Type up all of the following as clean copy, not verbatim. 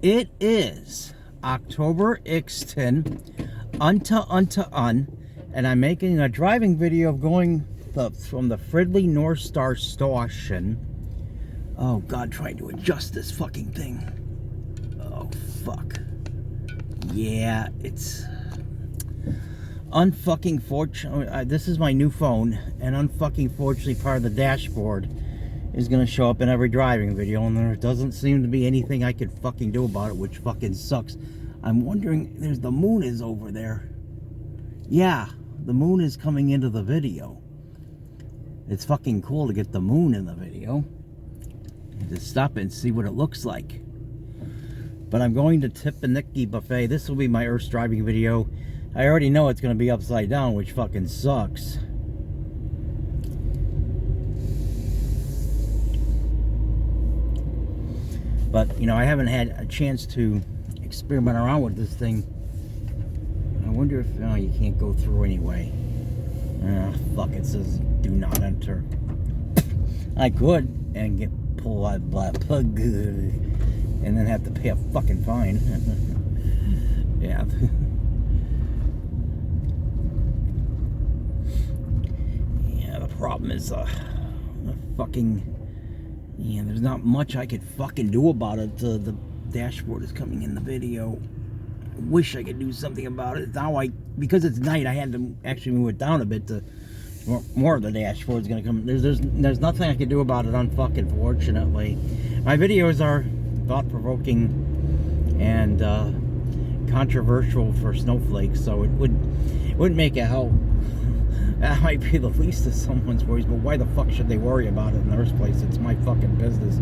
It is October X10 and I'm making a driving video of going from the Fridley North Star station. Oh God, trying to adjust this fucking thing. Oh fuck. Yeah, it's unfucking fortunate. This is my new phone, and unfucking fortunately part of the dashboard is going to show up in every driving video, and there doesn't seem to be anything I could fucking do about it, which fucking sucks. I'm wondering, the moon is over there. Yeah, the moon is coming into the video. It's fucking cool to get the moon in the video. Just stop it and see what it looks like. But I'm going to Teppanyaki Buffet. This will be my Earth driving video. I already know it's going to be upside down, which fucking sucks. But, you know, I haven't had a chance to experiment around with this thing. I wonder if... Oh, you can't go through anyway. Fuck, it says do not enter. I could and get pull out plug and then have to pay a fucking fine. Yeah. Yeah, the problem is the fucking... Yeah, there's not much I could fucking do about it. The dashboard is coming in the video. I wish I could do something about it. Now because it's night, I had to actually move it down a bit to more of the dashboard is gonna come. There's nothing I can do about it, unfucking fortunately. My videos are thought-provoking and controversial for snowflakes, so it wouldn't make a hell. That might be the least of someone's worries, but why the fuck should they worry about it in the first place? It's my fucking business,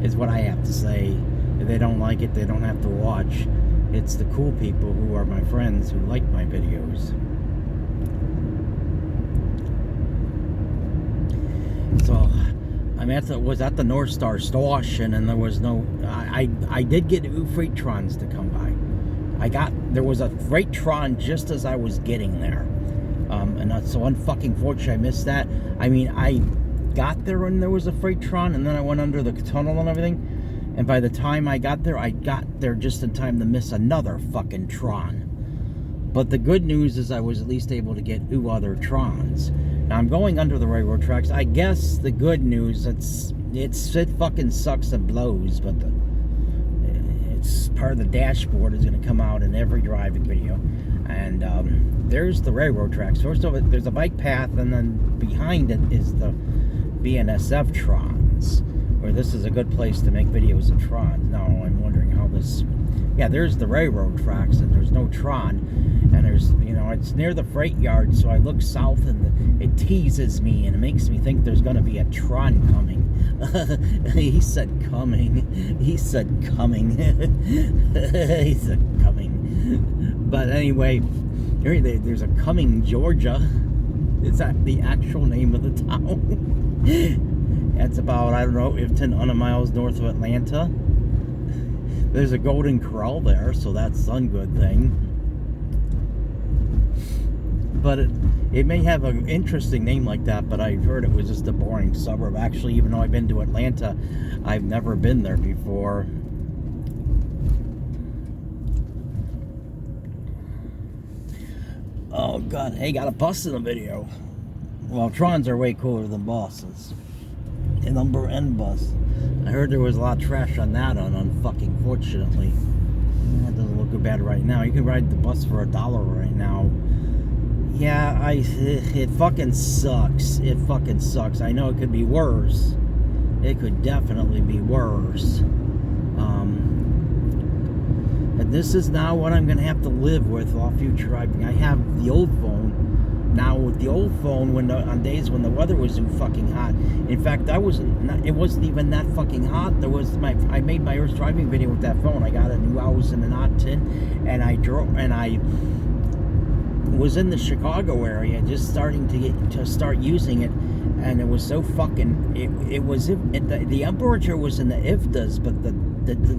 is what I have to say. If they don't like it, they don't have to watch. It's the cool people who are my friends who like my videos. So, was at the North Star station, and there was no... I did get freight trons to come by. There was a freight tron just as I was getting there. And that's so unfucking fortunate I missed that. I mean, I got there when there was a freight tron, and then I went under the tunnel and everything. And by the time I got there just in time to miss another fucking tron. But the good news is I was at least able to get 2 other trons. Now I'm going under the railroad tracks. I guess the good news, it fucking sucks and blows, but it's part of the dashboard is going to come out in every driving video. And there's the railroad tracks. First of it, there's a bike path, and then behind it is the BNSF trons, where this is a good place to make videos of trons. Now I'm wondering how this... Yeah, there's the railroad tracks, and there's no tron, and there's, you know, it's near the freight yard, so I look south, and it teases me, and it makes me think there's going to be a tron coming. He said coming. He said coming. He said coming. But anyway, there's a Cumming, Georgia. Is that the actual name of the town? That's about, I don't know, 1,500 miles north of Atlanta. There's a Golden Corral there, so that's some good thing. But it may have an interesting name like that, but I heard it was just a boring suburb. Actually, even though I've been to Atlanta, I've never been there before. Oh God, hey, got a bus in the video. Well, trons are way cooler than buses. A number N bus. I heard there was a lot of trash on that unfucking fortunately. That doesn't look too bad right now. You can ride the bus for $1 right now. Yeah, it fucking sucks. It fucking sucks. I know it could be worse. It could definitely be worse. And this is now what I'm going to have to live with while future driving. I have the old phone. Now with the old phone, on days when the weather was too fucking hot. In fact, it wasn't even that fucking hot. I made my Earth driving video with that phone. I got a new house in an odd tin, and I was in the Chicago area, just starting to start using it, and it was so fucking. The temperature was in the IFTAs, but the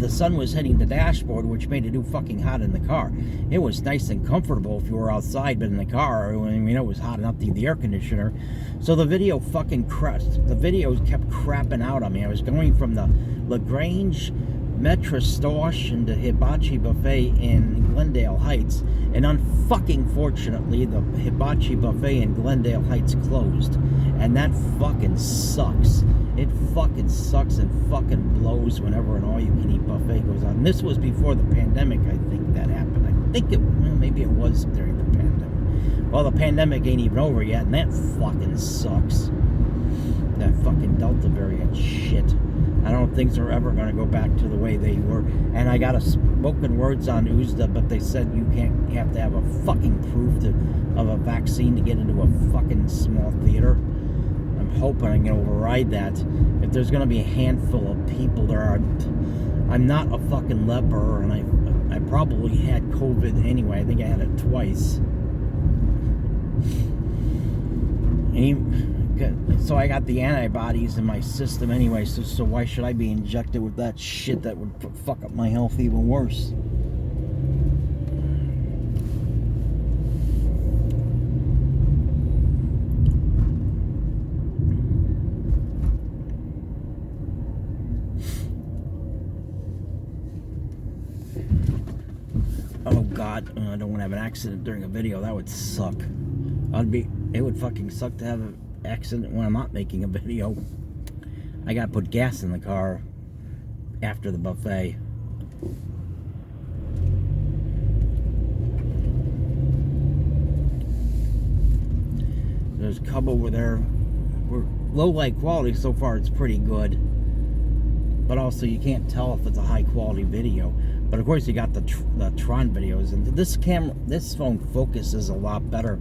sun was hitting the dashboard, which made it too fucking hot in the car. It was nice and comfortable if you were outside, but in the car, I mean, it was hot enough to the air conditioner. So the video fucking crashed. The video kept crapping out on me. I was going from the LaGrange Metro Stosh and the Hibachi Buffet in Glendale Heights, and unfucking fortunately the Hibachi Buffet in Glendale Heights closed, and that fucking sucks. It fucking sucks and fucking blows whenever an all-you-can-eat buffet goes on. And this was before the pandemic, I think that happened. I think it, well, maybe it was during the pandemic. Well, the pandemic ain't even over yet, and that fucking sucks. That fucking Delta variant shit. I don't think they're ever going to go back to the way they were. And I got a spoken words on USDA, but they said you have to have a fucking proof of a vaccine to get into a fucking small theater. I'm hoping I can override that. If there's going to be a handful of people there, I'm not a fucking leper, and I probably had COVID anyway. I think I had it twice. So I got the antibodies in my system anyway, so why should I be injected with that shit that would fuck up my health even worse? Oh God, I don't want to have an accident during a video. That would suck. It would fucking suck to have an accident when I'm not making a video. I gotta put gas in the car after the buffet. There's a cub over there. We're low light quality so far. It's pretty good, but also you can't tell if it's a high quality video. But of course you got the Tron videos, and this phone focuses a lot better.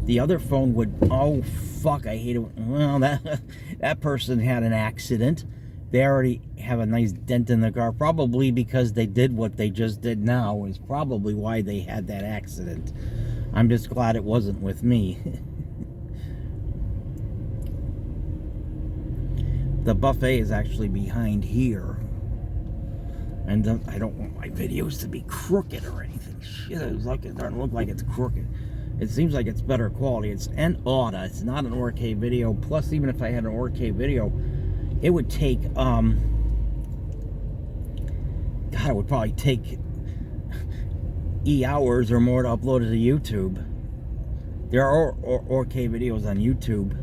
The other phone would, oh fuck, I hate it. Well, that person had an accident. They already have a nice dent in the car, probably because they did what they just did now, is probably why they had that accident. I'm just glad it wasn't with me. The buffet is actually behind here. And I don't want my videos to be crooked or anything. Shit, it doesn't look like it's crooked. It seems like it's better quality. It's an AUDA. It's not an 4K video. Plus, even if I had an 4K video, it would take, God, it would probably take hours or more to upload it to YouTube. There are 4K videos on YouTube.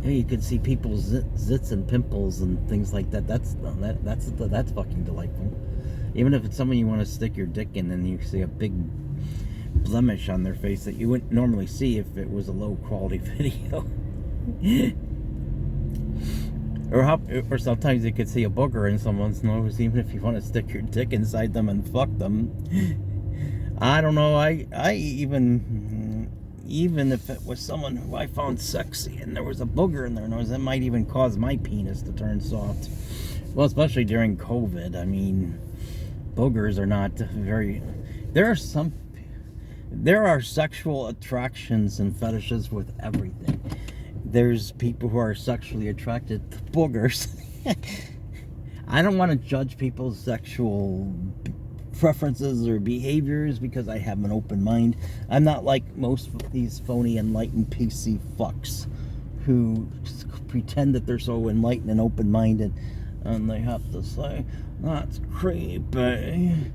You can see people's zits and pimples and things like that. That's fucking delightful. Even if it's someone you want to stick your dick in, and you see a big blemish on their face that you wouldn't normally see if it was a low quality video. or sometimes you could see a booger in someone's nose, even if you want to stick your dick inside them and fuck them. I don't know. I even if it was someone who I found sexy and there was a booger in their nose, that might even cause my penis to turn soft. Well, especially during COVID. I mean, boogers are not very... There are sexual attractions and fetishes with everything. There's people who are sexually attracted to boogers. I don't want to judge people's sexual preferences or behaviors because I have an open mind. I'm not like most of these phony enlightened PC fucks who pretend that they're so enlightened and open-minded, and they have to say, that's creepy.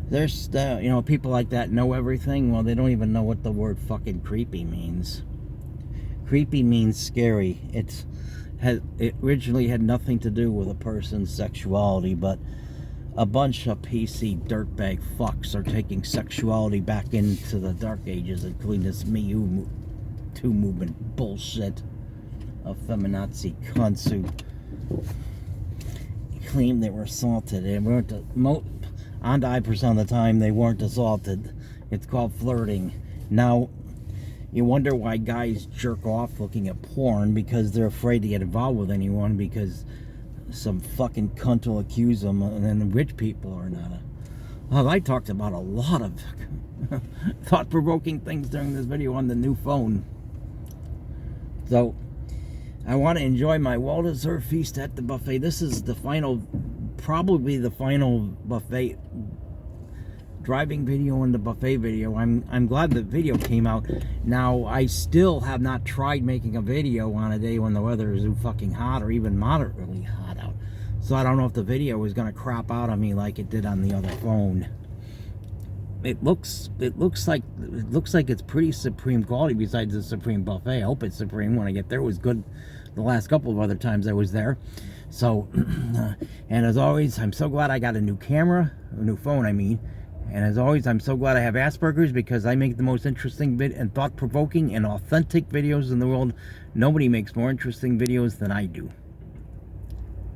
There's, people like that know everything. Well, they don't even know what the word fucking creepy means. Creepy means scary. It originally had nothing to do with a person's sexuality, but a bunch of PC dirtbag fucks are taking sexuality back into the dark ages, including this Me Too movement bullshit of feminazi cunts who claim they were assaulted. They weren't. 99% of the time they weren't assaulted. It's called flirting. Now, you wonder why guys jerk off looking at porn, because they're afraid to get involved with anyone because some fucking cunt will accuse them, and then rich people are not. Well, I talked about a lot of thought-provoking things during this video on the new phone. So, I want to enjoy my well-deserved feast at the buffet. This is the final, probably the final buffet driving video and the buffet video. I'm glad the video came out. Now, I still have not tried making a video on a day when the weather is fucking hot or even moderately hot out. So I don't know if the video was going to crop out on me like it did on the other phone. It looks like it's pretty supreme quality. Besides the Supreme Buffet, I hope it's supreme. When I get there, it was good the last couple of other times I was there. So, and as always, I'm so glad I got a new camera, a new phone, I mean. And as always, I'm so glad I have Asperger's, because I make the most interesting and thought-provoking and authentic videos in the world. Nobody makes more interesting videos than I do.